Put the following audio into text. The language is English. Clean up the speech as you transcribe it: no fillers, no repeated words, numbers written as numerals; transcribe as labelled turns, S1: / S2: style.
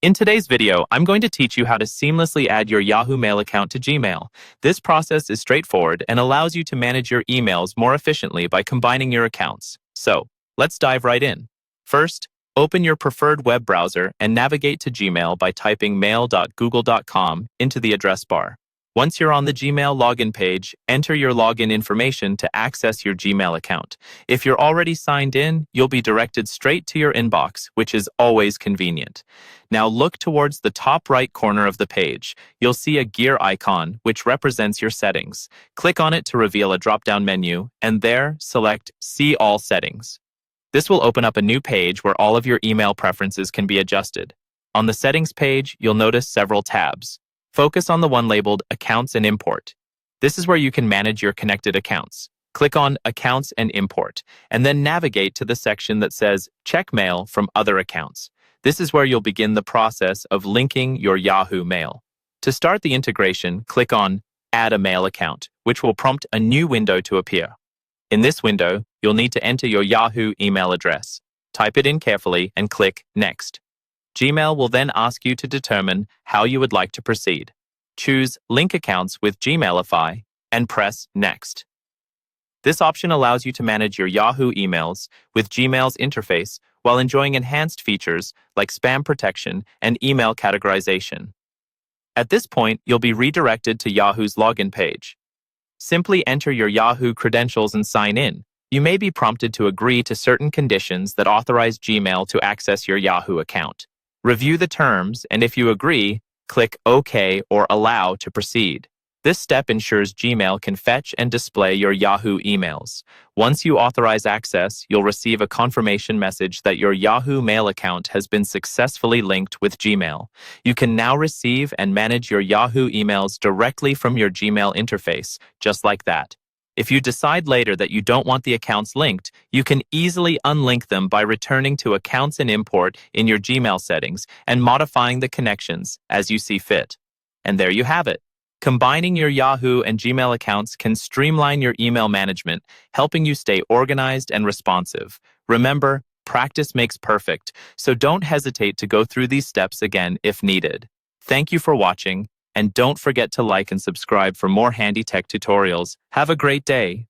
S1: In today's video, I'm going to teach you how to seamlessly add your Yahoo Mail account to Gmail. This process is straightforward and allows you to manage your emails more efficiently by combining your accounts. So, let's dive right in. First, open your preferred web browser and navigate to Gmail by typing mail.google.com into the address bar. Once you're on the Gmail login page, enter your login information to access your Gmail account. If you're already signed in, you'll be directed straight to your inbox, which is always convenient. Now look towards the top right corner of the page. You'll see a gear icon, which represents your settings. Click on it to reveal a drop-down menu, and there, select See All Settings. This will open up a new page where all of your email preferences can be adjusted. On the Settings page, you'll notice several tabs. Focus on the one labeled Accounts and Import. This is where you can manage your connected accounts. Click on Accounts and Import, and then navigate to the section that says Check Mail from Other Accounts. This is where you'll begin the process of linking your Yahoo Mail. To start the integration, click on Add a Mail Account, which will prompt a new window to appear. In this window, you'll need to enter your Yahoo email address. Type it in carefully and click Next. Gmail will then ask you to determine how you would like to proceed. Choose Link Accounts with Gmailify and press Next. This option allows you to manage your Yahoo emails with Gmail's interface while enjoying enhanced features like spam protection and email categorization. At this point, you'll be redirected to Yahoo's login page. Simply enter your Yahoo credentials and sign in. You may be prompted to agree to certain conditions that authorize Gmail to access your Yahoo account. Review the terms, and if you agree, click OK or Allow to proceed. This step ensures Gmail can fetch and display your Yahoo emails. Once you authorize access, you'll receive a confirmation message that your Yahoo Mail account has been successfully linked with Gmail. You can now receive and manage your Yahoo emails directly from your Gmail interface, just like that. If you decide later that you don't want the accounts linked, you can easily unlink them by returning to Accounts and Import in your Gmail settings and modifying the connections as you see fit. And there you have it. Combining your Yahoo and Gmail accounts can streamline your email management, helping you stay organized and responsive. Remember, practice makes perfect, so don't hesitate to go through these steps again if needed. Thank you for watching. And don't forget to like and subscribe for more handy tech tutorials. Have a great day.